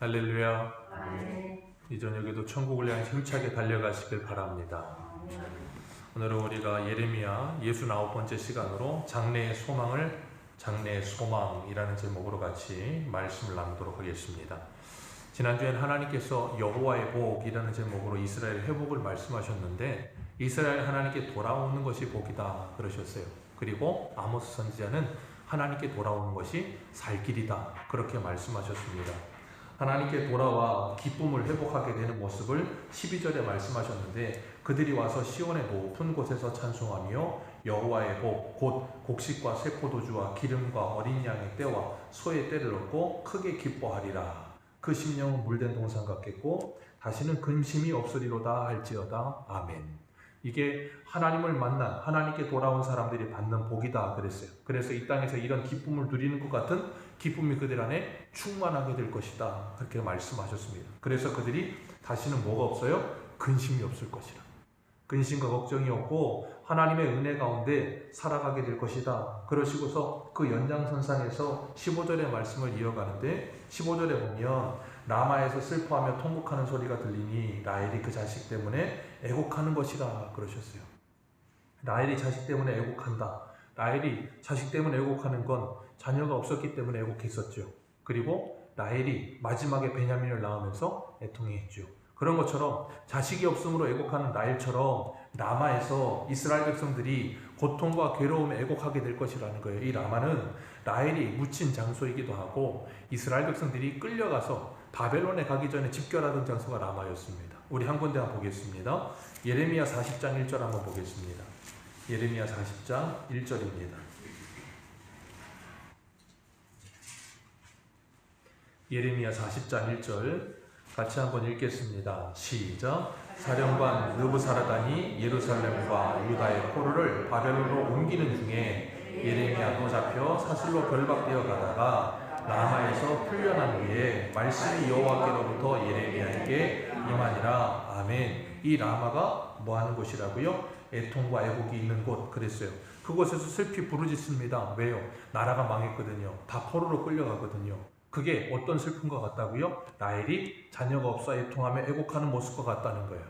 할렐루야. 아멘. 이 저녁에도 천국을 향해 힘차게 달려가시길 바랍니다. 오늘은 우리가 예레미야 69번째 시간으로 장래의 소망을 장래의 소망이라는 제목으로 같이 말씀을 나누도록 하겠습니다. 지난주엔 하나님께서 여호와의 복이라는 제목으로 이스라엘 회복을 말씀하셨는데 이스라엘 하나님께 돌아오는 것이 복이다 그러셨어요. 그리고 아모스 선지자는 하나님께 돌아오는 것이 살 길이다 그렇게 말씀하셨습니다. 하나님께 돌아와 기쁨을 회복하게 되는 모습을 12절에 말씀하셨는데 그들이 와서 시온의 높은 곳에서 찬송하며 여호와의 복 곧 곡식과 새 포도주와 기름과 어린 양의 떼와 소의 떼를 얻고 크게 기뻐하리라. 그 심령은 물된 동산 같겠고 다시는 근심이 없으리로다 할지어다. 아멘. 이게 하나님을 만난 하나님께 돌아온 사람들이 받는 복이다 그랬어요. 그래서 이 땅에서 이런 기쁨을 누리는 것 같은 기쁨이 그들 안에 충만하게 될 것이다 그렇게 말씀하셨습니다. 그래서 그들이 다시는 뭐가 없어요? 근심이 없을 것이라. 근심과 걱정이 없고 하나님의 은혜 가운데 살아가게 될 것이다. 그러시고서 그 연장선상에서 15절의 말씀을 이어가는데 15절에 보면 라마에서 슬퍼하며 통곡하는 소리가 들리니 라헬이 그 자식 때문에 애곡하는 것이라 그러셨어요. 라헬이 자식 때문에 애곡한다. 라헬이 자식 때문에 애곡하는 건 자녀가 없었기 때문에 애곡했었죠. 그리고 라헬이 마지막에 베냐민을 낳으면서 애통해했죠. 그런 것처럼 자식이 없음으로 애곡하는 라헬처럼 라마에서 이스라엘 백성들이 고통과 괴로움에 애곡하게 될 것이라는 거예요. 이 라마는 라헬이 묻힌 장소이기도 하고 이스라엘 백성들이 끌려가서 바벨론에 가기 전에 집결하던 장소가 라마였습니다. 우리 한 군데 한번 보겠습니다. 예레미야 40장 1절 한번 보겠습니다. 예레미야 40장 1절입니다. 예레미야 40장 1절 같이 한번 읽겠습니다. 시작. 사령관 느부사라단이 예루살렘과 유다의 포로를 바벨론으로 옮기는 중에 예레미야도 잡혀 사슬로 결박되어 가다가 라마에서 풀려난 후에 말씀이 여호와께로부터 예레미야에게 임하니라. 아멘. 이 라마가 뭐 하는 곳이라고요? 애통과 애곡이 있는 곳 그랬어요. 그곳에서 슬피 부르짖습니다. 왜요? 나라가 망했거든요. 다 포로로 끌려가거든요. 그게 어떤 슬픔과 같다고요? 라헬이 자녀가 없어 애통하며 애곡하는 모습과 같다는 거예요.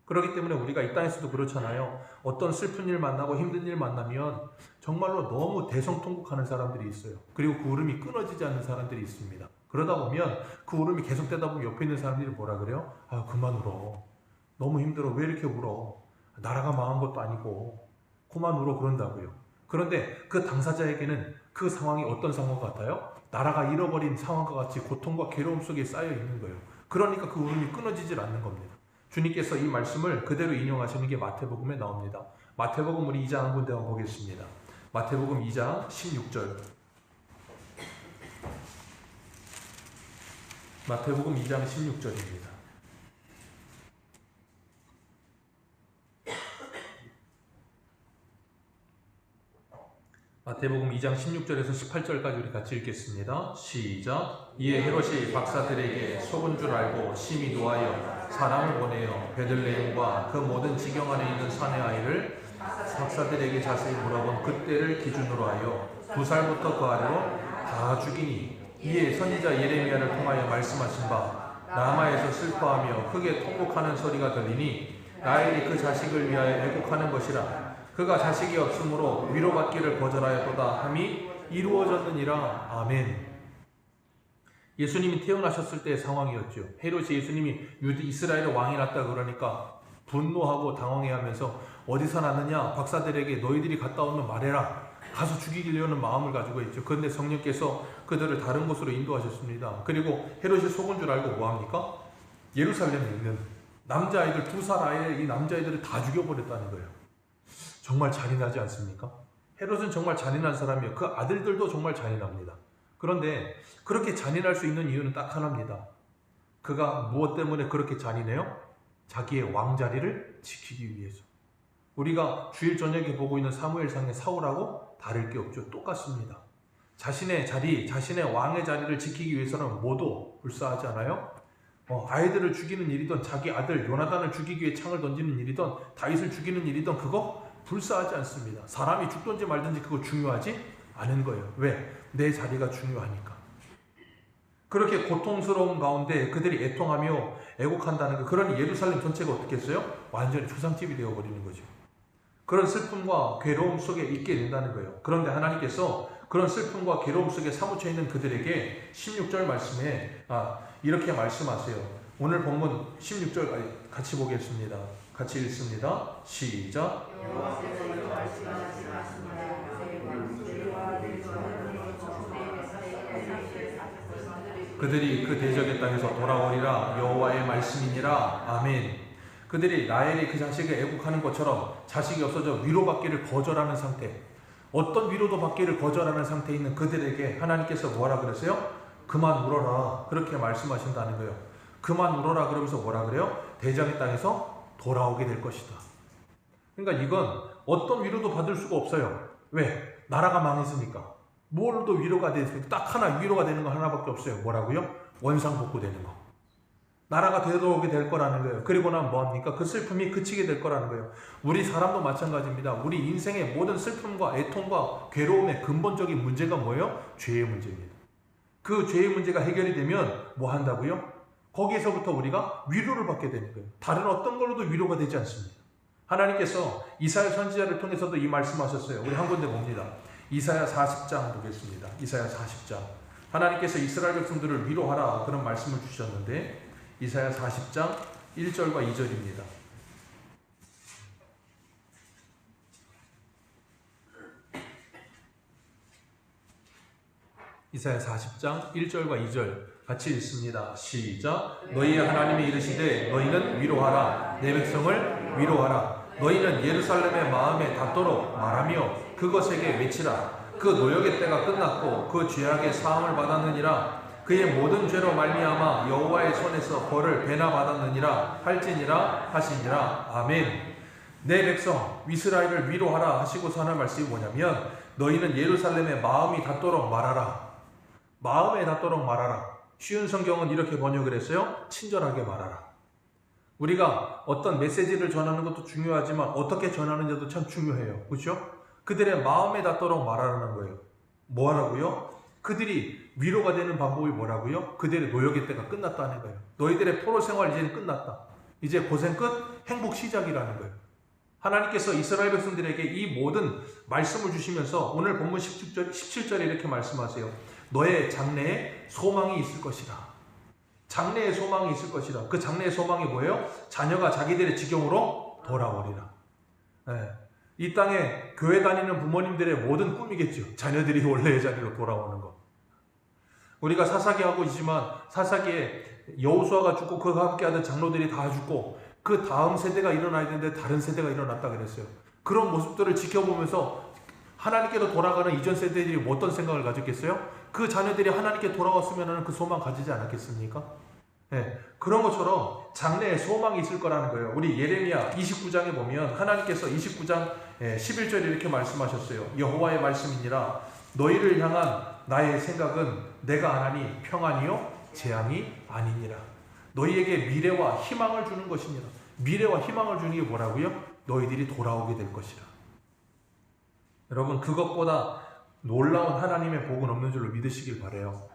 그렇기 때문에 우리가 이 땅에서도 그렇잖아요. 어떤 슬픈 일 만나고 힘든 일 만나면 정말로 너무 대성통곡하는 사람들이 있어요. 그리고 그 울음이 끊어지지 않는 사람들이 있습니다. 그러다 보면 그 울음이 계속되다 보면 옆에 있는 사람들이 뭐라 그래요? 아, 그만 울어. 너무 힘들어. 왜 이렇게 울어? 나라가 망한 것도 아니고 그만 울어 그런다고요. 그런데 그 당사자에게는 그 상황이 어떤 상황 같아요? 나라가 잃어버린 상황과 같이 고통과 괴로움 속에 쌓여 있는 거예요. 그러니까 그 울음이 끊어지질 않는 겁니다. 주님께서 이 말씀을 그대로 인용하시는 게 마태복음에 나옵니다. 마태복음 우리 2장 한 군데 한번 보겠습니다. 마태복음 2장 16절. 마태복음 2장 16절입니다. 마태복음 2장 16절에서 18절까지 우리 같이 읽겠습니다. 시작. 이에 헤롯이 박사들에게 속은 줄 알고 심히 노하여 사람을 보내어 베들레헴과 그 모든 지경 안에 있는 산의 아이를 박사들에게 자세히 물어본 그때를 기준으로 하여 2살부터 그 아래로 다 죽이니 이에 선지자 예레미야를 통하여 말씀하신 바 라마에서 슬퍼하며 크게 통곡하는 소리가 들리니 라헬이 그 자식을 위하여 애곡하는 것이라. 그가 자식이 없으므로 위로받기를 거절하였도다 함이 이루어졌느니라. 아멘. 예수님이 태어나셨을 때의 상황이었죠. 헤롯이 예수님이 이스라엘의 왕이 났다 그러니까 분노하고 당황해하면서 어디서 났느냐? 박사들에게 너희들이 갔다 오면 말해라. 가서 죽이려는 마음을 가지고 있죠. 그런데 성령께서 그들을 다른 곳으로 인도하셨습니다. 그리고 헤롯이 속은 줄 알고 뭐합니까? 예루살렘에 있는 남자아이들 2살 아이의 이 남자아이들을 다 죽여버렸다는 거예요. 정말 잔인하지 않습니까? 헤롯은 정말 잔인한 사람이에요. 그 아들들도 정말 잔인합니다. 그런데 그렇게 잔인할 수 있는 이유는 딱 하나입니다. 그가 무엇 때문에 그렇게 잔인해요? 자기의 왕자리를 지키기 위해서. 우리가 주일 저녁에 보고 있는 사무엘상의 사울하고 다를 게 없죠. 똑같습니다. 자신의 자리, 자신의 왕의 자리를 지키기 위해서는 모두 불사하지 않아요? 아이들을 죽이는 일이든 자기 아들 요나단을 죽이기 위해 창을 던지는 일이든 다윗을 죽이는 일이든 그거 불사하지 않습니다. 사람이 죽든지 말든지 그거 중요하지 않은 거예요. 왜? 내 자리가 중요하니까. 그렇게 고통스러운 가운데 그들이 애통하며 애곡한다는 거, 그러니 예루살렘 전체가 어떻게 했어요? 완전히 초상집이 되어버리는 거죠. 그런 슬픔과 괴로움 속에 있게 된다는 거예요. 그런데 하나님께서 그런 슬픔과 괴로움 속에 사무쳐 있는 그들에게 16절 말씀에 이렇게 말씀하세요. 오늘 본문 16절 같이 보겠습니다. 같이 읽습니다. 시작. 그들이 그 대적의 땅에서 돌아오리라. 여호와의 말씀이니라. 아멘. 그들이 라헬이 그 자식을 애국하는 것처럼 자식이 없어져 위로받기를 거절하는 상태, 어떤 위로도 받기를 거절하는 상태에 있는 그들에게 하나님께서 뭐라 그러세요? 그만 울어라. 그렇게 말씀하신다는 거예요. 그만 울어라 그러면서 뭐라 그래요? 대적의 땅에서 돌아오게 될 것이다. 그러니까 이건 어떤 위로도 받을 수가 없어요. 왜? 나라가 망했으니까. 뭘도 위로가 되겠습니까? 딱 하나 위로가 되는 거 하나밖에 없어요. 뭐라고요? 원상복구되는 거. 나라가 되돌아오게 될 거라는 거예요. 그리고 나면 뭐합니까? 그 슬픔이 그치게 될 거라는 거예요. 우리 사람도 마찬가지입니다. 우리 인생의 모든 슬픔과 애통과 괴로움의 근본적인 문제가 뭐예요? 죄의 문제입니다. 그 죄의 문제가 해결이 되면 뭐 한다고요? 거기에서부터 우리가 위로를 받게 되는 거예요. 다른 어떤 걸로도 위로가 되지 않습니다. 하나님께서 이사야 선지자를 통해서도 이 말씀하셨어요. 우리 한 군데 봅니다. 이사야 40장 보겠습니다. 이사야 40장. 하나님께서 이스라엘 백성들을 위로하라 그런 말씀을 주셨는데 이사야 40장 1절과 2절입니다. 이사야 40장 1절과 2절 같이 읽습니다. 시작. 너희의 하나님이 이르시되 너희는 위로하라. 내 백성을 위로하라. 너희는 예루살렘의 마음에 닿도록 말하며 그것에게 외치라. 그 노역의 때가 끝났고 그 죄악의 사함을 받았느니라. 그의 모든 죄로 말미암아 여호와의 손에서 벌을 배나 받았느니라 할지니라 하시니라. 아멘. 내 백성 이스라엘을 위로하라 하시고서 하는 말씀이 뭐냐면 너희는 예루살렘의 마음이 닿도록 말하라. 마음에 닿도록 말하라. 쉬운 성경은 이렇게 번역을 했어요. 친절하게 말하라. 우리가 어떤 메시지를 전하는 것도 중요하지만 어떻게 전하느냐도 참 중요해요. 그렇죠? 그들의 마음에 닿도록 말하라는 거예요. 뭐라고요? 그들이 위로가 되는 방법이 뭐라고요? 그들의 노역의 때가 끝났다는 거예요. 너희들의 포로 생활 이제는 끝났다. 이제 고생 끝, 행복 시작이라는 거예요. 하나님께서 이스라엘 백성들에게 이 모든 말씀을 주시면서 오늘 본문 17절에 이렇게 말씀하세요. 너의 장래에 소망이 있을 것이라. 장래에 소망이 있을 것이라. 그 장래의 소망이 뭐예요? 자녀가 자기들의 지경으로 돌아오리라. 네. 이 땅에 교회 다니는 부모님들의 모든 꿈이겠죠. 자녀들이 원래의 자리로 돌아오는 것. 우리가 사사기하고 있지만 사사기에 여호수아가 죽고 그와 함께하던 장로들이 다 죽고 그 다음 세대가 일어나야 되는데 다른 세대가 일어났다 그랬어요. 그런 모습들을 지켜보면서 하나님께로 돌아가는 이전 세대들이 어떤 생각을 가졌겠어요? 그 자녀들이 하나님께 돌아왔으면 그 소망 가지지 않았겠습니까? 네, 그런 것처럼 장래에 소망이 있을 거라는 거예요. 우리 예레미야 29장에 보면 하나님께서 29장 11절에 이렇게 말씀하셨어요. 여호와의 말씀이니라. 너희를 향한 나의 생각은 내가 하나니 평안이요 재앙이 아니니라. 너희에게 미래와 희망을 주는 것이니라. 미래와 희망을 주는 게 뭐라고요? 너희들이 돌아오게 될 것이라. 여러분 그것보다 놀라운 하나님의 복은 없는 줄로 믿으시길 바라요.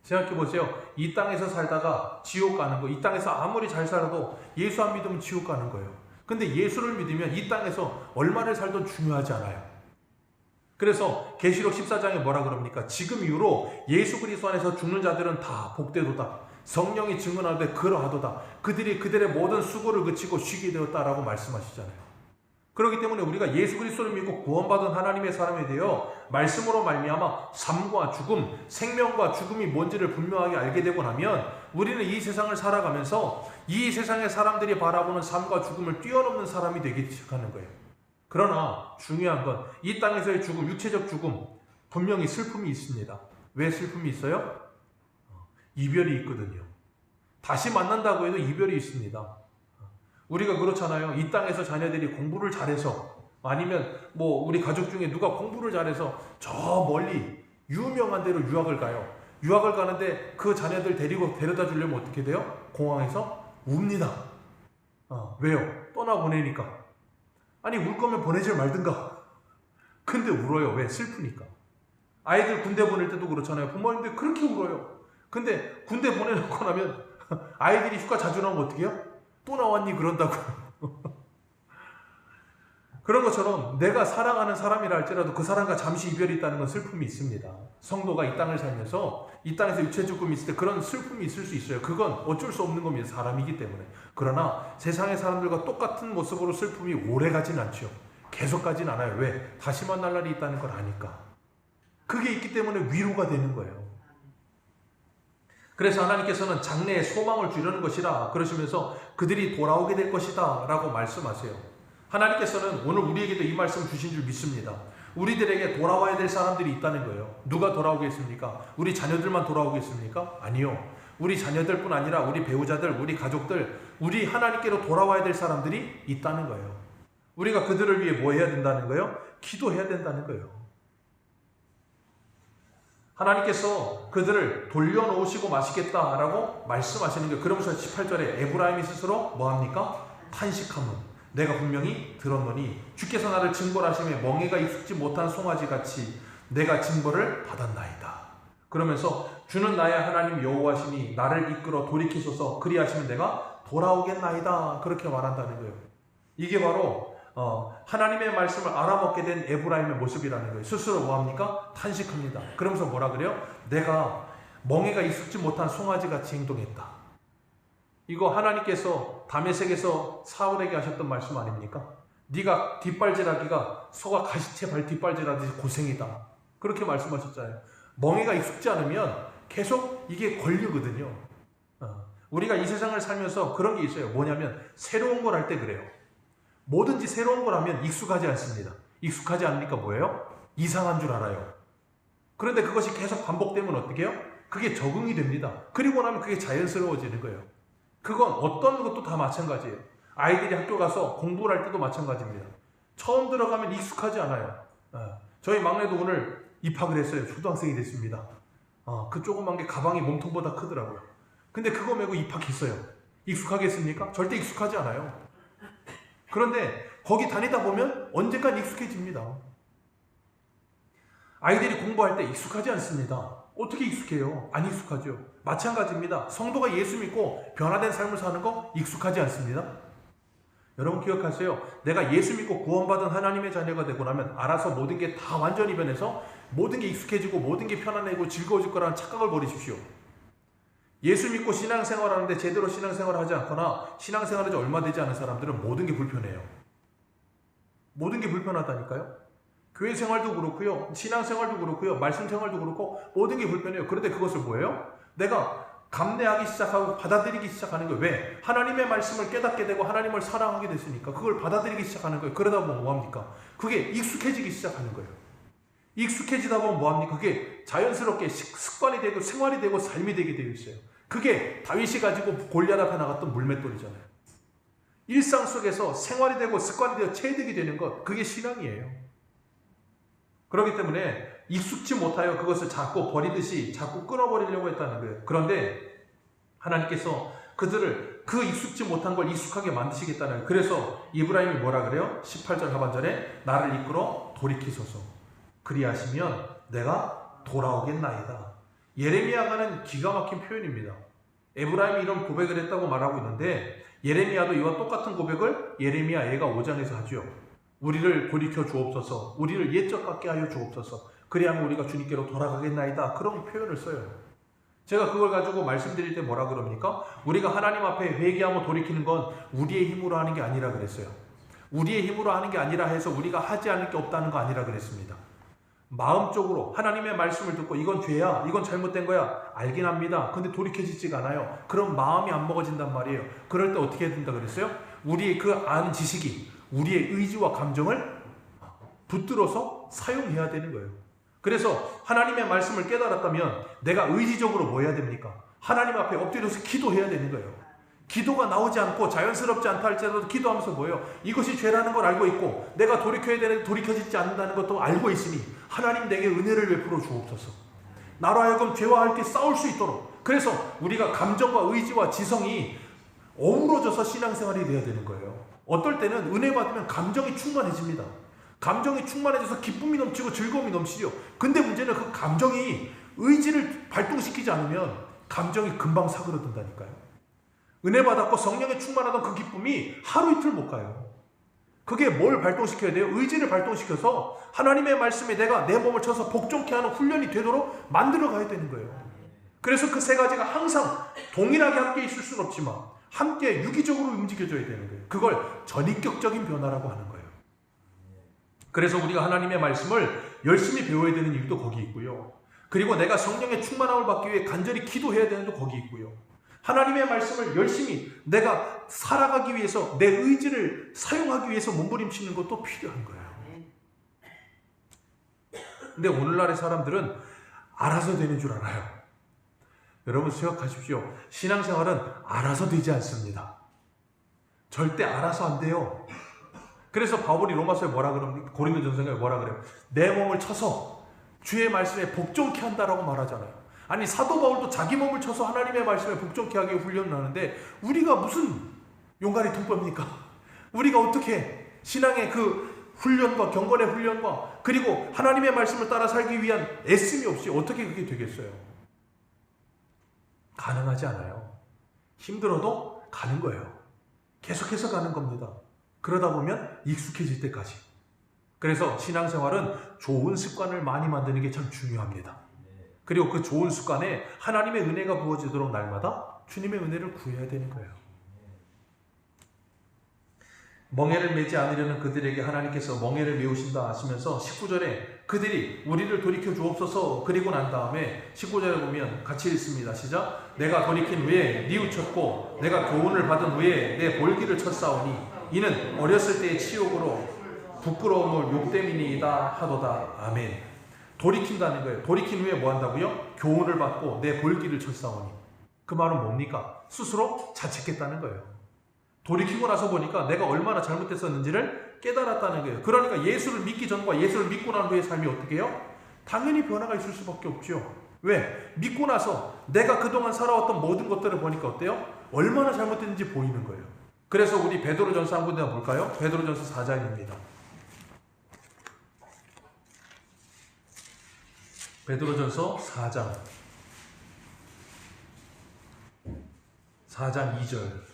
생각해보세요. 이 땅에서 살다가 지옥 가는 거, 이 땅에서 아무리 잘 살아도 예수 안 믿으면 지옥 가는 거예요. 근데 예수를 믿으면 이 땅에서 얼마를 살든 중요하지 않아요. 그래서 계시록 14장에 뭐라 그럽니까? 지금 이후로 예수 그리스도 안에서 죽는 자들은 다 복되도다. 성령이 증언하되 그러하도다. 그들이 그들의 모든 수고를 그치고 쉬게 되었다라고 말씀하시잖아요. 그렇기 때문에 우리가 예수 그리스도를 믿고 구원받은 하나님의 사람이 되어 말씀으로 말미암아 삶과 죽음, 생명과 죽음이 뭔지를 분명하게 알게 되고 나면 우리는 이 세상을 살아가면서 이 세상의 사람들이 바라보는 삶과 죽음을 뛰어넘는 사람이 되기 시작하는 거예요. 그러나 중요한 건 이 땅에서의 죽음, 육체적 죽음, 분명히 슬픔이 있습니다. 왜 슬픔이 있어요? 이별이 있거든요. 다시 만난다고 해도 이별이 있습니다. 우리가 그렇잖아요. 이 땅에서 자녀들이 공부를 잘해서 아니면 뭐 우리 가족 중에 누가 공부를 잘해서 저 멀리 유명한 데로 유학을 가요. 유학을 가는데 그 자녀들 데리고 데려다 주려면 어떻게 돼요? 공항에서 웁니다. 왜요? 떠나보내니까. 아니 울 거면 보내질 말든가. 근데 울어요. 왜? 슬프니까. 아이들 군대 보낼 때도 그렇잖아요. 부모님들 그렇게 울어요. 근데 군대 보내놓고 나면 아이들이 휴가 자주 나오면 어떻게 해요? 또 나왔니? 그런다고. 그런 것처럼 내가 사랑하는 사람이라 할지라도 그 사람과 잠시 이별이 있다는 건 슬픔이 있습니다. 성도가 이 땅을 살면서 이 땅에서 육체 죽음이 있을 때 그런 슬픔이 있을 수 있어요. 그건 어쩔 수 없는 겁니다. 사람이기 때문에. 그러나 세상의 사람들과 똑같은 모습으로 슬픔이 오래 가진 않죠. 계속 가진 않아요. 왜? 다시 만날 날이 있다는 걸 아니까. 그게 있기 때문에 위로가 되는 거예요. 그래서 하나님께서는 장래에 소망을 주려는 것이라 그러시면서 그들이 돌아오게 될 것이다 라고 말씀하세요. 하나님께서는 오늘 우리에게도 이 말씀 주신 줄 믿습니다. 우리들에게 돌아와야 될 사람들이 있다는 거예요. 누가 돌아오겠습니까? 우리 자녀들만 돌아오겠습니까? 아니요. 우리 자녀들뿐 아니라 우리 배우자들, 우리 가족들, 우리 하나님께로 돌아와야 될 사람들이 있다는 거예요. 우리가 그들을 위해 뭐 해야 된다는 거예요? 기도해야 된다는 거예요. 하나님께서 그들을 돌려놓으시고 마시겠다라고 말씀하시는 거예요. 그러면서 18절에 에브라임이 스스로 뭐합니까? 탄식하면 내가 분명히 들었노니 주께서 나를 징벌하심에 멍에가 익숙지 못한 송아지같이 내가 징벌을 받았나이다. 그러면서 주는 나의 하나님 여호와시니 나를 이끌어 돌이키소서 그리하시면 내가 돌아오겠나이다. 그렇게 말한다는 거예요. 이게 바로 하나님의 말씀을 알아먹게 된 에브라임의 모습이라는 거예요. 스스로 뭐합니까? 탄식합니다. 그러면서 뭐라 그래요? 내가 멍에가 익숙지 못한 송아지같이 행동했다. 이거 하나님께서 다메섹에서 사울에게 하셨던 말씀 아닙니까? 네가 뒷발질하기가 소가 가시채 발 뒷발질하듯이 고생이다. 그렇게 말씀하셨잖아요. 멍에가 익숙지 않으면 계속 이게 걸리거든요. 우리가 이 세상을 살면서 그런 게 있어요. 뭐냐면 새로운 걸 할 때 그래요. 뭐든지 새로운 걸 하면 익숙하지 않습니다. 익숙하지 않으니까 뭐예요? 이상한 줄 알아요. 그런데 그것이 계속 반복되면 어떻게 해요? 그게 적응이 됩니다. 그리고 나면 그게 자연스러워지는 거예요. 그건 어떤 것도 다 마찬가지예요. 아이들이 학교 가서 공부를 할 때도 마찬가지입니다. 처음 들어가면 익숙하지 않아요. 저희 막내도 오늘 입학을 했어요. 초등학생이 됐습니다. 그 조그만 게 가방이 몸통보다 크더라고요. 근데 그거 메고 입학했어요. 익숙하겠습니까? 절대 익숙하지 않아요. 그런데 거기 다니다 보면 언젠간 익숙해집니다. 아이들이 공부할 때 익숙하지 않습니다. 어떻게 익숙해요? 안 익숙하죠. 마찬가지입니다. 성도가 예수 믿고 변화된 삶을 사는 거 익숙하지 않습니다. 여러분 기억하세요. 내가 예수 믿고 구원받은 하나님의 자녀가 되고 나면 알아서 모든 게 다 완전히 변해서 모든 게 익숙해지고 모든 게 편안해지고 즐거워질 거라는 착각을 버리십시오. 예수 믿고 신앙생활하는데 제대로 신앙생활을 하지 않거나 신앙생활한 지 얼마 되지 않은 사람들은 모든 게 불편해요. 모든 게 불편하다니까요. 교회 생활도 그렇고요. 신앙생활도 그렇고요. 말씀 생활도 그렇고 모든 게 불편해요. 그런데 그것을 뭐예요? 내가 감내하기 시작하고 받아들이기 시작하는 거예요. 왜? 하나님의 말씀을 깨닫게 되고 하나님을 사랑하게 됐으니까 그걸 받아들이기 시작하는 거예요. 그러다 보면 뭐합니까? 그게 익숙해지기 시작하는 거예요. 익숙해지다 보면 뭐합니까? 그게 자연스럽게 습관이 되고 생활이 되고 삶이 되게 되어 있어요. 그게 다윗이 가지고 골리앗 앞에 나갔던 물맷돌이잖아요. 일상 속에서 생활이 되고 습관이 되어 체득이 되는 것, 그게 신앙이에요. 그렇기 때문에 익숙지 못하여 그것을 자꾸 버리듯이 자꾸 끊어버리려고 했다는 거예요. 그런데 하나님께서 그들을 그 익숙지 못한 걸 익숙하게 만드시겠다는 거예요. 그래서 이브라임이 뭐라 그래요? 18절 하반절에 나를 이끌어 돌이키소서 그리하시면 내가 돌아오겠나이다. 예레미야가는 기가 막힌 표현입니다. 에브라임이 이런 고백을 했다고 말하고 있는데 예레미야도 이와 똑같은 고백을 예레미야 애가 5장에서 하죠. 우리를 돌이켜 주옵소서, 우리를 옛적 같게 하여 주옵소서, 그리하면 우리가 주님께로 돌아가겠나이다. 그런 표현을 써요. 제가 그걸 가지고 말씀드릴 때 뭐라 그럽니까? 우리가 하나님 앞에 회개하며 돌이키는 건 우리의 힘으로 하는 게 아니라 그랬어요. 우리의 힘으로 하는 게 아니라 해서 우리가 하지 않을 게 없다는 거 아니라 그랬습니다. 마음적으로 하나님의 말씀을 듣고 이건 죄야, 이건 잘못된 거야 알긴 합니다. 근데 돌이켜지지가 않아요. 그럼 마음이 안 먹어진단 말이에요. 그럴 때 어떻게 해야 된다 그랬어요? 우리의 그 아는 지식이 우리의 의지와 감정을 붙들어서 사용해야 되는 거예요. 그래서 하나님의 말씀을 깨달았다면 내가 의지적으로 뭐 해야 됩니까? 하나님 앞에 엎드려서 기도해야 되는 거예요. 기도가 나오지 않고 자연스럽지 않다 할지라도 기도하면서 뭐예요? 이것이 죄라는 걸 알고 있고 내가 돌이켜야 되는데 돌이켜지지 않는다는 것도 알고 있으니 하나님 내게 은혜를 베풀어 주옵소서. 나로 하여금 죄와 함께 싸울 수 있도록. 그래서 우리가 감정과 의지와 지성이 어우러져서 신앙생활이 돼야 되는 거예요. 어떨 때는 은혜 받으면 감정이 충만해집니다. 감정이 충만해져서 기쁨이 넘치고 즐거움이 넘치죠. 근데 문제는 그 감정이 의지를 발동시키지 않으면 감정이 금방 사그러든다니까요. 은혜 받았고 성령에 충만하던 그 기쁨이 하루 이틀 못 가요. 그게 뭘 발동시켜야 돼요? 의지를 발동시켜서 하나님의 말씀에 내가 내 몸을 쳐서 복종케 하는 훈련이 되도록 만들어 가야 되는 거예요. 그래서 그 세 가지가 항상 동일하게 함께 있을 수는 없지만 함께 유기적으로 움직여줘야 되는 거예요. 그걸 전인격적인 변화라고 하는 거예요. 그래서 우리가 하나님의 말씀을 열심히 배워야 되는 이유도 거기 있고요. 그리고 내가 성령의 충만함을 받기 위해 간절히 기도해야 되는 것도 거기 있고요. 하나님의 말씀을 열심히 내가 살아가기 위해서 내 의지를 사용하기 위해서 몸부림치는 것도 필요한 거예요. 근데 오늘날의 사람들은 알아서 되는 줄 알아요. 여러분 생각하십시오. 신앙생활은 알아서 되지 않습니다. 절대 알아서 안 돼요. 그래서 바울이 로마서에 뭐라 그럽니까? 고린도전서에 뭐라 그래요? 내 몸을 쳐서 주의 말씀에 복종케 한다라고 말하잖아요. 아니 사도 바울도 자기 몸을 쳐서 하나님의 말씀에 복종케 하게 훈련을 하는데 우리가 무슨 용가리 통법입니까? 우리가 어떻게 신앙의 그 훈련과 경건의 훈련과 그리고 하나님의 말씀을 따라 살기 위한 애씀이 없이 어떻게 그게 되겠어요? 가능하지 않아요. 힘들어도 가는 거예요. 계속해서 가는 겁니다. 그러다 보면 익숙해질 때까지. 그래서 신앙생활은 좋은 습관을 많이 만드는 게 참 중요합니다. 그리고 그 좋은 습관에 하나님의 은혜가 부어지도록 날마다 주님의 은혜를 구해야 되는 거예요. 멍에를 매지 않으려는 그들에게 하나님께서 멍에를 메우신다 하시면서 19절에 그들이 우리를 돌이켜 주옵소서 그리고 난 다음에 19절에 보면 같이 읽습니다. 시작. 내가 돌이킨 후에 뉘우쳤고 내가 교훈을 받은 후에 내 볼기를 쳤사오니 이는 어렸을 때의 치욕으로 부끄러움을 욕됨이니이다 하도다. 아멘. 돌이킨다는 거예요. 돌이킨 후에 뭐 한다고요? 교훈을 받고 내 볼기를 쳤사오니. 그 말은 뭡니까? 스스로 자책했다는 거예요. 돌이키고 나서 보니까 내가 얼마나 잘못했었는지를 깨달았다는 거예요. 그러니까 예수를 믿기 전과 예수를 믿고 난 후의 삶이 어떻게 해요? 당연히 변화가 있을 수밖에 없죠. 왜? 믿고 나서 내가 그동안 살아왔던 모든 것들을 보니까 어때요? 얼마나 잘못했는지 보이는 거예요. 그래서 우리 베드로전서 한 군데 볼까요? 베드로전서 4장입니다. 베드로전서 4장 2절.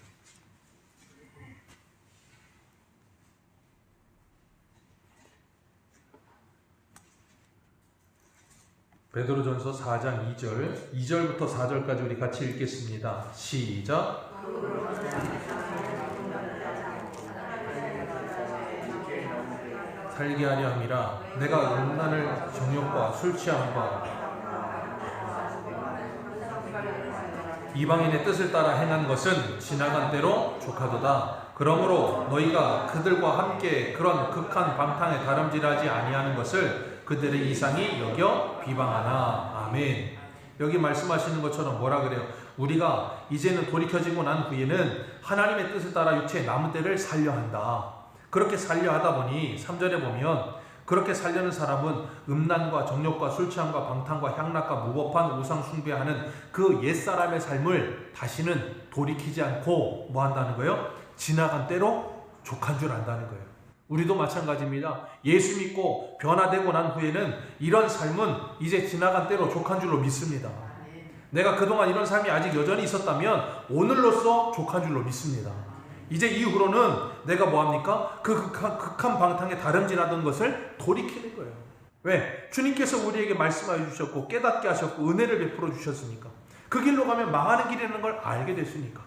베드로전서 4장 2절, 2절부터 4절까지 우리 같이 읽겠습니다. 시작. 살게 하려 함이라 내가 음란을 정욕과 술 취함과 이방인의 뜻을 따라 행한 것은 지나간 때로 족하도다. 그러므로 너희가 그들과 함께 그런 극한 방탕에 다름질하지 아니하는 것을 그들의 이상히 여겨 비방하나. 아멘. 여기 말씀하시는 것처럼 뭐라 그래요? 우리가 이제는 돌이켜지고 난 후에는 하나님의 뜻을 따라 육체의 남은 때를 살려 한다. 그렇게 살려 하다 보니 3절에 보면 그렇게 살려는 사람은 음란과 정욕과 술취함과 방탕과 향락과 무법한 우상 숭배하는 그 옛사람의 삶을 다시는 돌이키지 않고 뭐 한다는 거예요? 지나간 때로 족한 줄 안다는 거예요. 우리도 마찬가지입니다. 예수 믿고 변화되고 난 후에는 이런 삶은 이제 지나간 때로 족한 줄로 믿습니다. 내가 그동안 이런 삶이 아직 여전히 있었다면 오늘로써 족한 줄로 믿습니다. 이제 이후로는 내가 뭐합니까? 그 극한 방탕에 다름질하던 것을 돌이키는 거예요. 왜? 주님께서 우리에게 말씀하여 주셨고 깨닫게 하셨고 은혜를 베풀어 주셨으니까. 그 길로 가면 망하는 길이라는 걸 알게 됐으니까.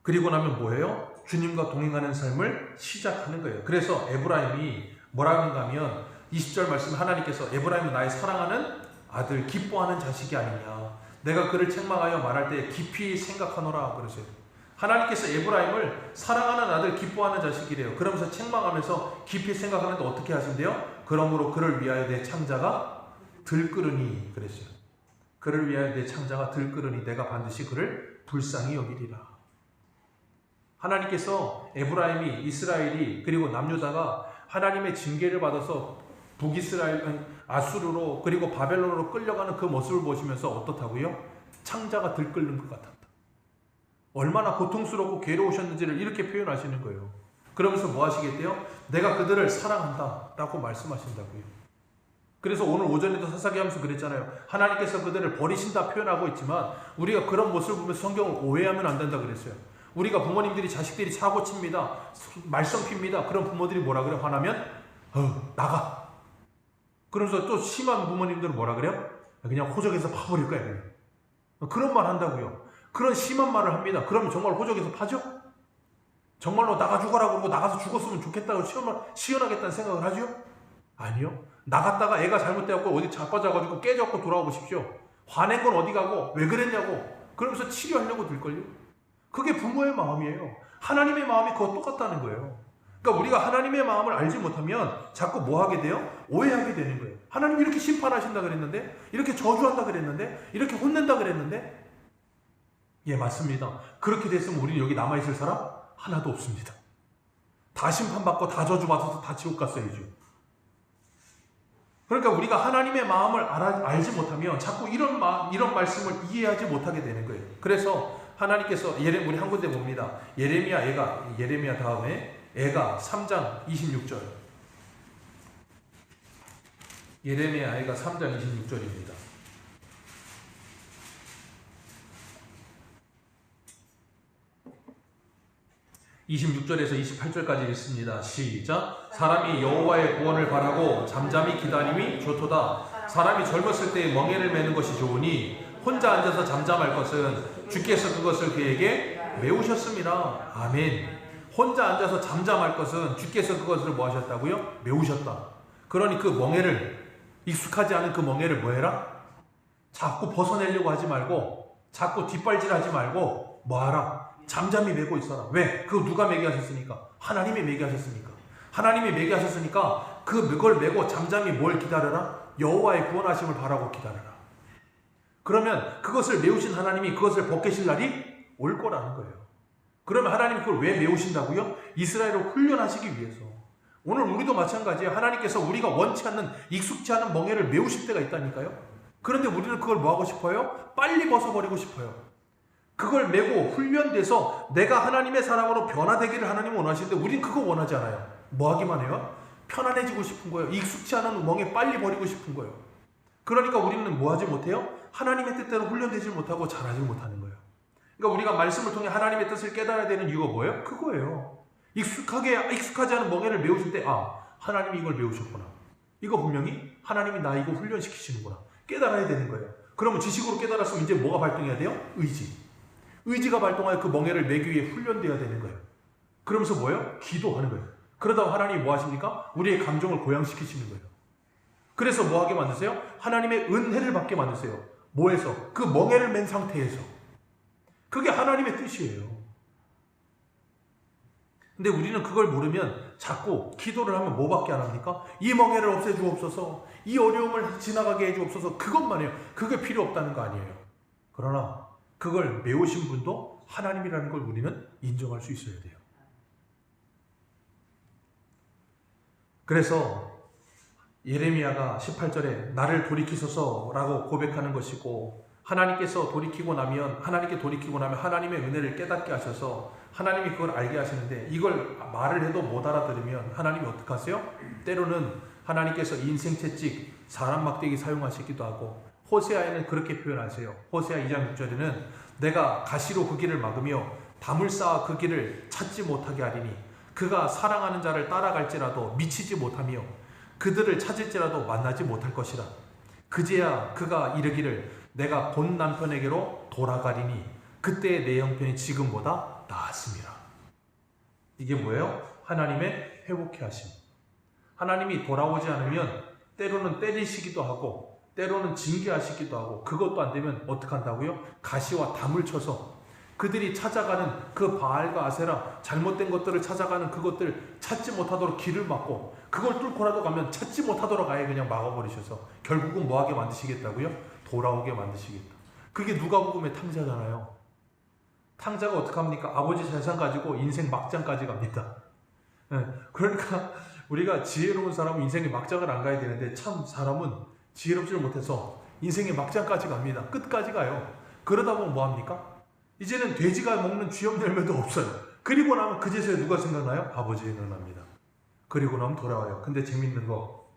그리고 나면 뭐예요? 주님과 동행하는 삶을 시작하는 거예요. 그래서 에브라임이 뭐라 하는가 하면 20절 말씀 하나님께서 에브라임은 나의 사랑하는 아들 기뻐하는 자식이 아니냐. 내가 그를 책망하여 말할 때 깊이 생각하노라 그러세요. 하나님께서 에브라임을 사랑하는 아들 기뻐하는 자식이래요. 그러면서 책망하면서 깊이 생각하는데 어떻게 하신대요? 그러므로 그를 위하여 내 창자가 들끓으니 그랬어요. 그를 위하여 내 창자가 들끓으니 내가 반드시 그를 불쌍히 여기리라. 하나님께서 에브라임이 이스라엘이 그리고 남유다가 하나님의 징계를 받아서 북이스라엘 아수르로 그리고 바벨론으로 끌려가는 그 모습을 보시면서 어떻다고요? 창자가 들끓는 것 같았다. 얼마나 고통스럽고 괴로우셨는지를 이렇게 표현하시는 거예요. 그러면서 뭐 하시겠대요? 내가 그들을 사랑한다 라고 말씀하신다고요. 그래서 오늘 오전에도 사사기 하면서 그랬잖아요. 하나님께서 그들을 버리신다 표현하고 있지만 우리가 그런 모습을 보면서 성경을 오해하면 안 된다 그랬어요. 우리가 부모님들이 자식들이 사고 칩니다. 말썽 핍니다. 그런 부모들이 뭐라 그래요? 화나면 나가. 그러면서 또 심한 부모님들은 뭐라 그래요? 그냥 호적에서 파버릴 거야. 그냥. 그런 말 한다고요. 그런 심한 말을 합니다. 그러면 정말 호적에서 파죠? 정말로 나가 죽어라 그러고 나가서 죽었으면 좋겠다고 시원하겠다는 생각을 하죠? 아니요. 나갔다가 애가 잘못되었고 어디 자빠져가지고 깨져갖고 돌아오십시오. 화낸 건 어디 가고 왜 그랬냐고 그러면서 치료하려고 들걸요. 그게 부모의 마음이에요. 하나님의 마음이 그거 똑같다는 거예요. 그러니까 우리가 하나님의 마음을 알지 못하면 자꾸 뭐 하게 돼요? 오해하게 되는 거예요. 하나님이 이렇게 심판하신다 그랬는데, 이렇게 저주한다 그랬는데, 이렇게 혼낸다 그랬는데, 예, 맞습니다. 그렇게 됐으면 우리는 여기 남아있을 사람 하나도 없습니다. 다 심판받고 다 저주받아서 다 지옥 갔어야죠. 그러니까 우리가 하나님의 마음을 알지 못하면 자꾸 이런 말씀을 이해하지 못하게 되는 거예요. 그래서 하나님께서 우리 한 군데 봅니다. 예레미야 다음에 애가 3장 26절. 예레미야 애가 3장 26절입니다. 26절에서 28절까지 읽습니다. 시작. 사람이 여호와의 구원을 바라고 잠잠히 기다림이 좋도다. 사람이 젊었을 때에 멍에를 매는 것이 좋으니 혼자 앉아서 잠잠할 것은 주께서 그것을 그에게 메우셨습니다. 아멘. 혼자 앉아서 잠잠할 것은 주께서 그것을 뭐 하셨다고요? 메우셨다. 그러니 그 멍에를, 익숙하지 않은 그 멍에를 뭐 해라? 자꾸 벗어내려고 하지 말고, 자꾸 뒷발질하지 말고 뭐 하라? 잠잠히 매고 있어라. 왜? 그거 누가 매게 하셨습니까? 하나님이 매게 하셨습니까? 하나님이 매게 하셨으니까 그걸 매고 잠잠히 뭘 기다려라? 여호와의 구원하심을 바라고 기다려라. 그러면 그것을 메우신 하나님이 그것을 벗기실 날이 올 거라는 거예요. 그러면 하나님이 그걸 왜 메우신다고요? 이스라엘을 훈련하시기 위해서. 오늘 우리도 마찬가지예요. 하나님께서 우리가 원치 않는, 익숙지 않은 멍에를 메우실 때가 있다니까요. 그런데 우리는 그걸 뭐 하고 싶어요? 빨리 벗어버리고 싶어요. 그걸 메고 훈련돼서 내가 하나님의 사람으로 변화되기를 하나님은 원하시는데 우린 그거 원하지 않아요. 뭐 하기만 해요? 편안해지고 싶은 거예요. 익숙치 않은 멍에 빨리 버리고 싶은 거예요. 그러니까 우리는 뭐 하지 못해요? 하나님의 뜻대로 훈련되지 못하고 잘하지 못하는 거예요. 그러니까 우리가 말씀을 통해 하나님의 뜻을 깨달아야 되는 이유가 뭐예요? 그거예요. 익숙하지 않은 멍에를 메우실 때 하나님이 이걸 메우셨구나. 이거 분명히 하나님이 나 이거 훈련시키시는구나. 깨달아야 되는 거예요. 그러면 지식으로 깨달았으면 이제 뭐가 발동해야 돼요? 의지가 발동하여 그 멍에를 매기 위해 훈련되어야 되는 거예요. 그러면서 뭐예요? 기도하는 거예요. 그러다가 하나님이 뭐 하십니까? 우리의 감정을 고양시키시는 거예요. 그래서 뭐 하게 만드세요? 하나님의 은혜를 받게 만드세요. 뭐해서? 그 멍에를 맨 상태에서. 그게 하나님의 뜻이에요. 근데 우리는 그걸 모르면 자꾸 기도를 하면 뭐밖에 안 합니까? 이 멍에를 없애주옵소서, 이 어려움을 지나가게 해주옵소서, 그것만 해요. 그게 필요 없다는 거 아니에요. 그러나 그걸 메우신 분도 하나님이라는 걸 우리는 인정할 수 있어야 돼요. 그래서 예레미야가 18절에 나를 돌이키소서라고 고백하는 것이고, 하나님께 돌이키고 나면 하나님의 은혜를 깨닫게 하셔서 하나님이 그걸 알게 하시는데, 이걸 말을 해도 못 알아들으면 하나님이 어떻게 하세요? 때로는 하나님께서 인생 채찍, 사람 막대기 사용하시기도 하고, 호세아에는 그렇게 표현하세요. 호세아 2장 6절에는 내가 가시로 그 길을 막으며 담을 쌓아 그 길을 찾지 못하게 하리니 그가 사랑하는 자를 따라갈지라도 미치지 못하며 그들을 찾을지라도 만나지 못할 것이라. 그제야 그가 이르기를 내가 본 남편에게로 돌아가리니 그때의 내 형편이 지금보다 나았습니다. 이게 뭐예요? 하나님의 회복해 하심. 하나님이 돌아오지 않으면 때로는 때리시기도 하고 때로는 징계하시기도 하고, 그것도 안 되면 어떻게 한다고요? 가시와 담을 쳐서 그들이 찾아가는 그 바알과 아세라, 잘못된 것들을 찾아가는 그것들 찾지 못하도록 길을 막고, 그걸 뚫고라도 가면 찾지 못하도록 아예 그냥 막아버리셔서 결국은 뭐하게 만드시겠다고요? 돌아오게 만드시겠다. 그게 누가복음의 탕자잖아요. 탕자가 어떻게 합니까? 아버지 재산 가지고 인생 막장까지 갑니다. 그러니까 우리가 지혜로운 사람은 인생의 막장을 안 가야 되는데, 참 사람은 지혜롭지를 못해서 인생의 막장까지 갑니다. 끝까지 가요. 그러다 보면 뭐합니까? 이제는 돼지가 먹는 쥐염 열매도 없어요. 그리고 나면 그제서야 누가 생각나요? 아버지 생각납니다. 그리고 나면 돌아와요. 근데 재밌는 거,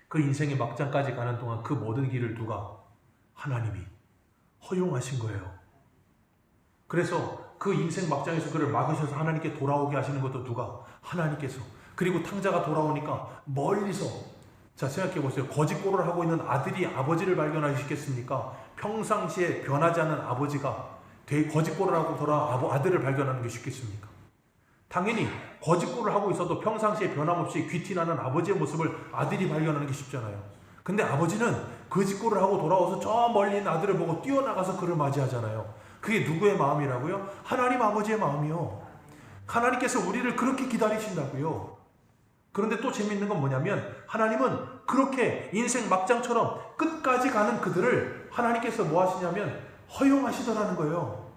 그 인생의 막장까지 가는 동안 그 모든 길을 누가? 하나님이 허용하신 거예요. 그래서 그 인생 막장에서 그를 막으셔서 하나님께 돌아오게 하시는 것도 누가? 하나님께서. 그리고 탕자가 돌아오니까 멀리서, 자 생각해 보세요. 거짓골을 하고 있는 아들이 아버지를 발견하시겠습니까? 평상시에 변하지 않는 아버지가 거짓골을 하고 돌아와 아들을 발견하는 게 쉽겠습니까? 당연히 거짓골을 하고 있어도 평상시에 변함없이 귀티나는 아버지의 모습을 아들이 발견하는 게 쉽잖아요. 근데 아버지는 거짓골을 하고 돌아와서 저 멀리 있는 아들을 보고 뛰어나가서 그를 맞이하잖아요. 그게 누구의 마음이라고요? 하나님 아버지의 마음이요. 하나님께서 우리를 그렇게 기다리신다고요. 그런데 또 재밌는 건 뭐냐면 하나님은 그렇게 인생 막장처럼 끝까지 가는 그들을 하나님께서 뭐 하시냐면 허용하시더라는 거예요.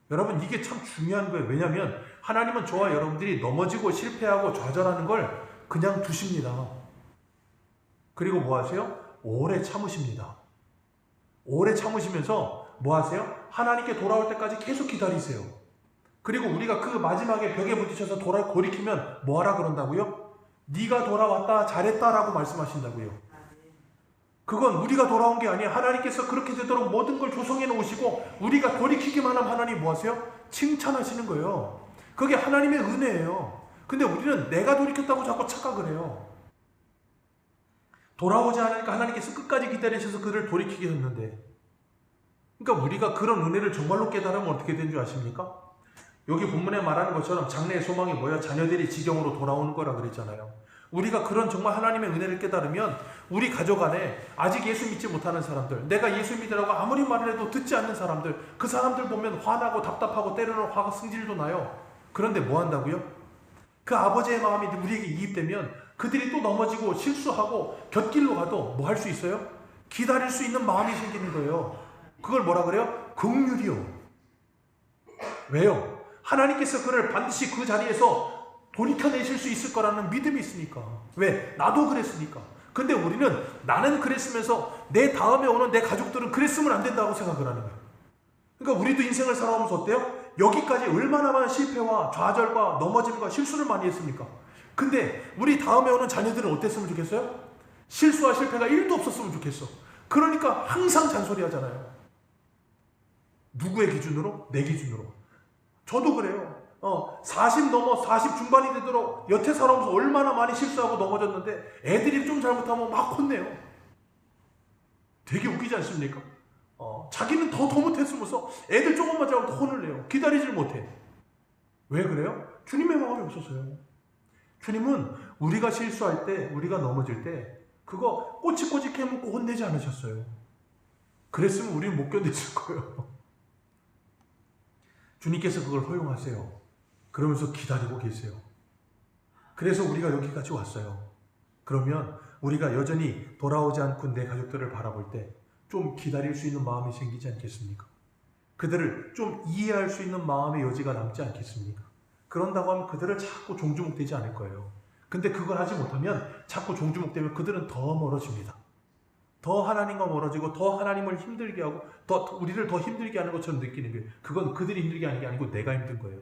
여러분 이게 참 중요한 거예요. 왜냐하면 하나님은 저와 여러분들이 넘어지고 실패하고 좌절하는 걸 그냥 두십니다. 그리고 뭐 하세요? 오래 참으십니다. 오래 참으시면서 뭐 하세요? 하나님께 돌아올 때까지 계속 기다리세요. 그리고 우리가 그 마지막에 벽에 부딪혀서 돌이키면 뭐 하라 그런다고요? 네가 돌아왔다 잘했다라고 말씀하신다고요. 그건 우리가 돌아온 게 아니에요. 하나님께서 그렇게 되도록 모든 걸 조성해 놓으시고 우리가 돌이키기만 하면 하나님 뭐 하세요? 칭찬하시는 거예요. 그게 하나님의 은혜예요. 근데 우리는 내가 돌이켰다고 자꾸 착각을 해요. 돌아오지 않으니까 하나님께서 끝까지 기다리셔서 그를 돌이키게 했는데, 그러니까 우리가 그런 은혜를 정말로 깨달으면 어떻게 된 줄 아십니까? 여기 본문에 말하는 것처럼 장래의 소망이 뭐예요? 자녀들이 지경으로 돌아오는 거라 그랬잖아요. 우리가 그런 정말 하나님의 은혜를 깨달으면 우리 가족 안에 아직 예수 믿지 못하는 사람들, 내가 예수 믿으라고 아무리 말을 해도 듣지 않는 사람들, 그 사람들 보면 화나고 답답하고 때로는 화가 승질도 나요. 그런데 뭐 한다고요? 그 아버지의 마음이 우리에게 이입되면 그들이 또 넘어지고 실수하고 곁길로 가도 뭐 할 수 있어요? 기다릴 수 있는 마음이 생기는 거예요. 그걸 뭐라 그래요? 긍휼이요. 왜요? 하나님께서 그를 반드시 그 자리에서 돌이켜내실 수 있을 거라는 믿음이 있으니까. 왜? 나도 그랬으니까. 근데 우리는 나는 그랬으면서 내 다음에 오는 내 가족들은 그랬으면 안 된다고 생각을 하는 거예요. 그러니까 우리도 인생을 살아오면서 어때요? 여기까지 얼마나 많은 실패와 좌절과 넘어짐과 실수를 많이 했습니까? 근데 우리 다음에 오는 자녀들은 어땠으면 좋겠어요? 실수와 실패가 1도 없었으면 좋겠어. 그러니까 항상 잔소리 하잖아요. 누구의 기준으로? 내 기준으로. 저도 그래요. 40 넘어 40 중반이 되도록 여태 살아오면서 얼마나 많이 실수하고 넘어졌는데 애들이 좀 잘못하면 막 혼내요. 되게 웃기지 않습니까? 자기는 더 못했으면서 애들 조금만 잘못해도 혼을 내요. 기다리질 못해. 왜 그래요? 주님의 마음이 없어서요. 주님은 우리가 실수할 때, 우리가 넘어질 때 그거 꼬치꼬치 캐묻고 혼내지 않으셨어요. 그랬으면 우리는 못 견뎠을 거예요. 주님께서 그걸 허용하세요. 그러면서 기다리고 계세요. 그래서 우리가 여기까지 왔어요. 그러면 우리가 여전히 돌아오지 않고 내 가족들을 바라볼 때 좀 기다릴 수 있는 마음이 생기지 않겠습니까? 그들을 좀 이해할 수 있는 마음의 여지가 남지 않겠습니까? 그런다고 하면 그들을 자꾸 종주목되지 않을 거예요. 근데 그걸 하지 못하면 자꾸 종주목되면 그들은 더 멀어집니다. 더 하나님과 멀어지고 더 하나님을 힘들게 하고 더 우리를 더 힘들게 하는 것처럼 느끼는 거예요. 그건 그들이 힘들게 하는 게 아니고 내가 힘든 거예요.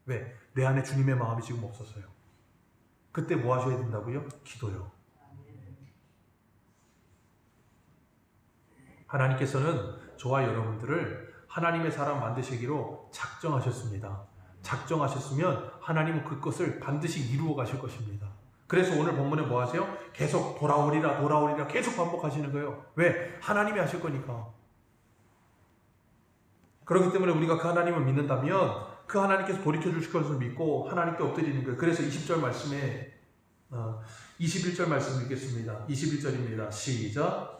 왜? 내 안에 주님의 마음이 지금 없어서요. 그때 뭐 하셔야 된다고요? 기도요. 하나님께서는 저와 여러분들을 하나님의 사람 만드시기로 작정하셨습니다. 작정하셨으면 하나님은 그것을 반드시 이루어 가실 것입니다. 그래서 오늘 본문에 뭐 하세요? 계속 돌아오리라 돌아오리라 계속 반복하시는 거예요. 왜? 하나님이 하실 거니까. 그렇기 때문에 우리가 그 하나님을 믿는다면 그 하나님께서 돌이켜 주실 것을 믿고 하나님께 엎드리는 거예요. 그래서 20절 말씀에 21절 말씀 읽겠습니다. 21절입니다. 시작.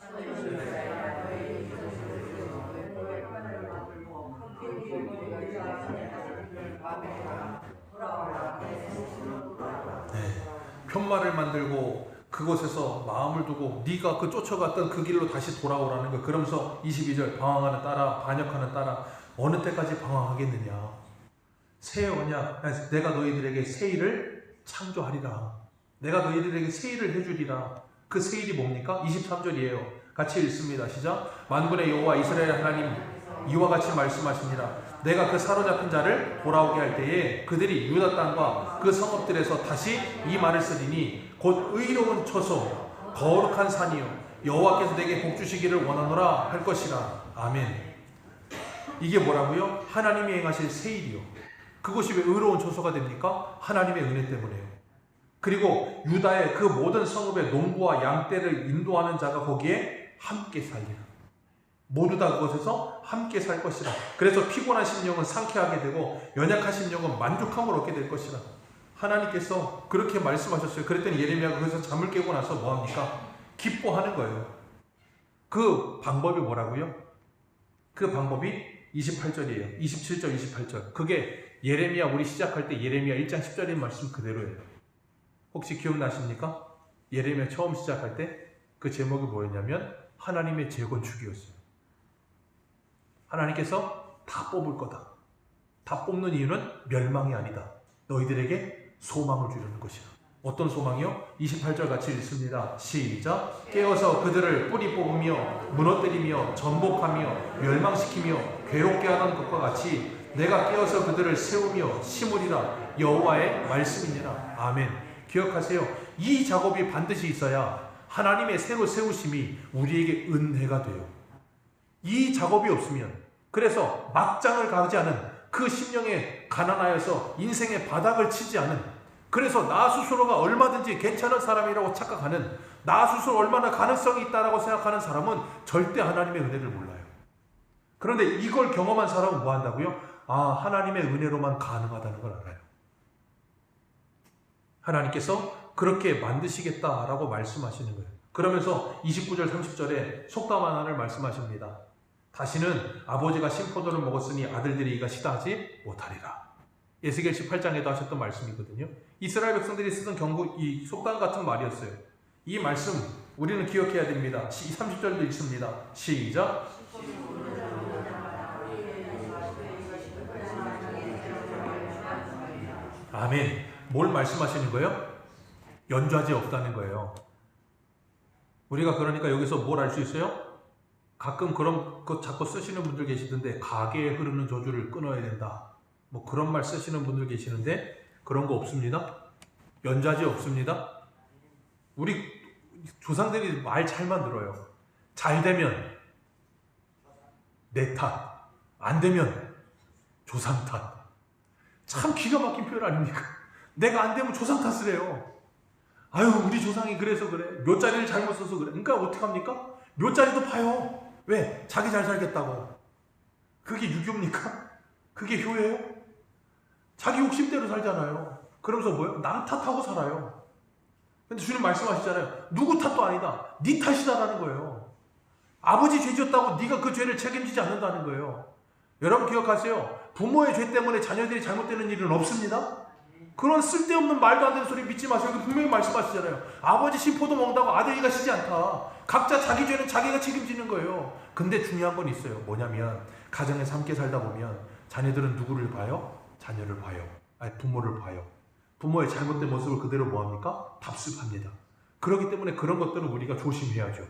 편말을 만들고 그곳에서 마음을 두고 네가 그 쫓아갔던 그 길로 다시 돌아오라는 거예요. 그러면서 22절 방황하는 따라 반역하는 따라 어느 때까지 방황하겠느냐. 새 언약 내가 너희들에게 새 일을 창조하리라. 내가 너희들에게 새 일을 해주리라. 그 새 일이 뭡니까? 23절이에요. 같이 읽습니다. 시작. 만군의 여호와 이스라엘 하나님 이와 같이 말씀하십니다. 내가 그 사로잡힌 자를 돌아오게 할 때에 그들이 유다 땅과 그 성읍들에서 다시 이 말을 쓰리니 곧 의로운 처소 거룩한 산이요 여호와께서 내게 복 주시기를 원하노라 할 것이라. 아멘. 이게 뭐라고요? 하나님이 행하실 새 일이요. 그것이 왜 의로운 처소가 됩니까? 하나님의 은혜 때문에요. 그리고 유다의 그 모든 성읍의 농부와 양떼를 인도하는 자가 거기에 함께 살리라. 모두 다 그곳에서 함께 살 것이라. 그래서 피곤한 심령은 상쾌하게 되고 연약하신 영은 만족함을 얻게 될 것이라. 하나님께서 그렇게 말씀하셨어요. 그랬더니 예레미야가 거기서 잠을 깨고 나서 뭐합니까? 기뻐하는 거예요. 그 방법이 뭐라고요? 그 방법이 28절이에요. 27절, 28절. 그게 예레미야 우리 시작할 때 예레미야 1장 10절인 말씀 그대로예요. 혹시 기억나십니까? 예레미야 처음 시작할 때 그 제목이 뭐였냐면 하나님의 재건축이었어요. 하나님께서 다 뽑을 거다. 다 뽑는 이유는 멸망이 아니다. 너희들에게 소망을 주려는 것이야. 어떤 소망이요? 28절 같이 읽습니다. 시작. 깨어서 그들을 뿌리 뽑으며 무너뜨리며 전복하며 멸망시키며 괴롭게 하던 것과 같이 내가 깨어서 그들을 세우며 심으리라. 여호와의 말씀이니라. 아멘. 기억하세요. 이 작업이 반드시 있어야 하나님의 새로 세우심이 우리에게 은혜가 돼요. 이 작업이 없으면, 그래서 막장을 가지 않은 그 심령에 가난하여서 인생의 바닥을 치지 않은, 그래서 나 스스로가 얼마든지 괜찮은 사람이라고 착각하는, 나 스스로 얼마나 가능성이 있다라고 생각하는 사람은 절대 하나님의 은혜를 몰라요. 그런데 이걸 경험한 사람은 뭐 한다고요? 아, 하나님의 은혜로만 가능하다는 걸 알아요. 하나님께서 그렇게 만드시겠다라고 말씀하시는 거예요. 그러면서 29절 30절에 속담 하나를 말씀하십니다. 다시는 아버지가 신포도를 먹었으니 아들들이 이가 시다하지 못하리라. 에스겔 18장에도 하셨던 말씀이거든요. 이스라엘 백성들이 쓰던 경고, 이 속담 같은 말이었어요. 이 말씀 우리는 기억해야 됩니다. 30절도 읽습니다. 시작. 아멘. 뭘 말씀하시는 거예요? 연좌제 없다는 거예요. 우리가 그러니까 여기서 뭘 알 수 있어요? 가끔 그런 것 자꾸 쓰시는 분들 계시던데, 가게에 흐르는 저주를 끊어야 된다, 뭐 그런 말 쓰시는 분들 계시는데 그런 거 없습니다. 연좌제 없습니다. 우리 조상들이 말 잘 만들어요. 잘 되면 내 탓, 안 되면 조상 탓. 참 기가 막힌 표현 아닙니까? 내가 안 되면 조상 탓을 해요. 아유, 우리 조상이 그래서 그래. 몇 자리를 잘못 써서 그래. 그러니까 어떡합니까? 몇 자리도 파요. 왜? 자기 잘 살겠다고. 그게 유교입니까? 그게 효예요? 자기 욕심대로 살잖아요. 그러면서 뭐예요? 남 탓하고 살아요. 근데 주님 말씀하시잖아요. 누구 탓도 아니다. 네 탓이다라는 거예요. 아버지 죄 지었다고 네가 그 죄를 책임지지 않는다는 거예요. 여러분 기억하세요. 부모의 죄 때문에 자녀들이 잘못되는 일은 없습니다. 그런 쓸데없는 말도 안 되는 소리 믿지 마세요. 여기 분명히 말씀하시잖아요. 아버지 신포도 먹는다고 아들이 가시지 않다. 각자 자기 죄는 자기가 책임지는 거예요. 근데 중요한 건 있어요. 뭐냐면 가정에서 함께 살다 보면 자녀들은 누구를 봐요? 자녀를 봐요. 아니, 부모를 봐요. 부모의 잘못된 모습을 그대로 뭐합니까? 답습합니다. 그렇기 때문에 그런 것들은 우리가 조심해야죠.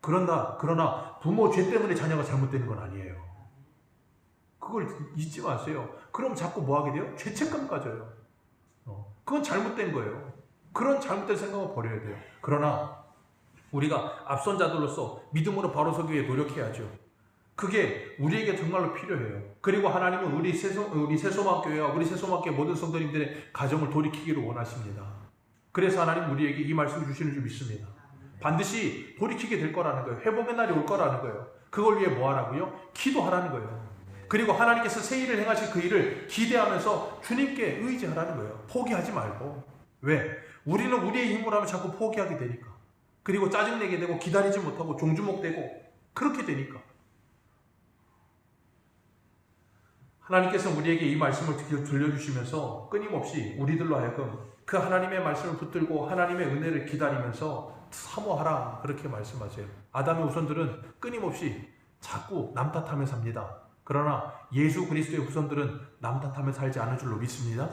그러나 부모 죄 때문에 자녀가 잘못되는 건 아니에요. 그걸 잊지 마세요. 그럼 자꾸 뭐 하게 돼요? 죄책감 가져요. 그건 잘못된 거예요. 그런 잘못된 생각은 버려야 돼요. 그러나 우리가 앞선 자들로서 믿음으로 바로 서기 위해 노력해야죠. 그게 우리에게 정말로 필요해요. 그리고 하나님은 우리 새소망교회와 우리 새소망교회 모든 성도님들의 가정을 돌이키기를 원하십니다. 그래서 하나님 우리에게 이 말씀을 주시는 줄 믿습니다. 반드시 돌이키게 될 거라는 거예요. 회복의 날이 올 거라는 거예요. 그걸 위해 뭐 하라고요? 기도하라는 거예요. 그리고 하나님께서 새 일을 행하실 그 일을 기대하면서 주님께 의지하라는 거예요. 포기하지 말고. 왜? 우리는 우리의 힘으로 하면 자꾸 포기하게 되니까. 그리고 짜증내게 되고 기다리지 못하고 종주목되고 그렇게 되니까. 하나님께서 우리에게 이 말씀을 들려주시면서 끊임없이 우리들로 하여금 그 하나님의 말씀을 붙들고 하나님의 은혜를 기다리면서 사모하라, 그렇게 말씀하세요. 아담의 후손들은 끊임없이 자꾸 남 탓하며 삽니다. 그러나 예수 그리스도의 후손들은 남 탓하며 살지 않을 줄로 믿습니다.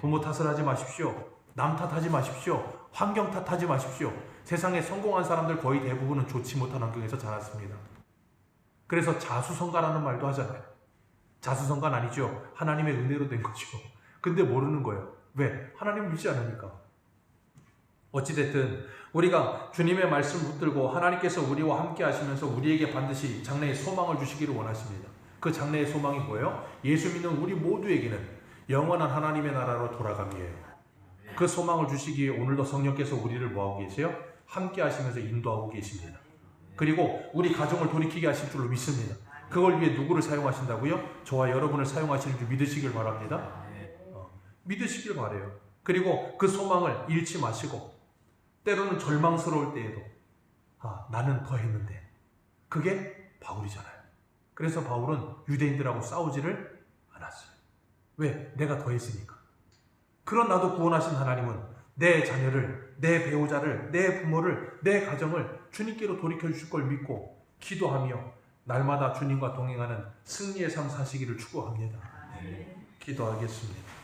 부모 탓을 하지 마십시오. 남 탓하지 마십시오. 환경 탓하지 마십시오. 세상에 성공한 사람들 거의 대부분은 좋지 못한 환경에서 자랐습니다. 그래서 자수성가라는 말도 하잖아요. 자수성가는 아니죠. 하나님의 은혜로 된 거죠. 근데 모르는 거예요. 왜? 하나님을 믿지 않으니까. 어찌됐든 우리가 주님의 말씀을 붙들고 하나님께서 우리와 함께 하시면서 우리에게 반드시 장래의 소망을 주시기를 원하십니다. 그 장래의 소망이 뭐예요? 예수 믿는 우리 모두에게는 영원한 하나님의 나라로 돌아감이에요. 그 소망을 주시기에 오늘도 성령께서 우리를 뭐하고 계세요? 함께 하시면서 인도하고 계십니다. 그리고 우리 가정을 돌이키게 하실 줄로 믿습니다. 그걸 위해 누구를 사용하신다고요? 저와 여러분을 사용하시는 줄 믿으시길 바랍니다. 믿으시길 바라요. 그리고 그 소망을 잃지 마시고 때로는 절망스러울 때에도 나는 더 했는데, 그게 바울이잖아요. 그래서 바울은 유대인들하고 싸우지를 않았어요. 왜? 내가 더 했으니까. 그런 나도 구원하신 하나님은 내 자녀를, 내 배우자를, 내 부모를, 내 가정을 주님께로 돌이켜 주실 걸 믿고 기도하며 날마다 주님과 동행하는 승리의 삶 사시기를 축복합니다. 기도하겠습니다.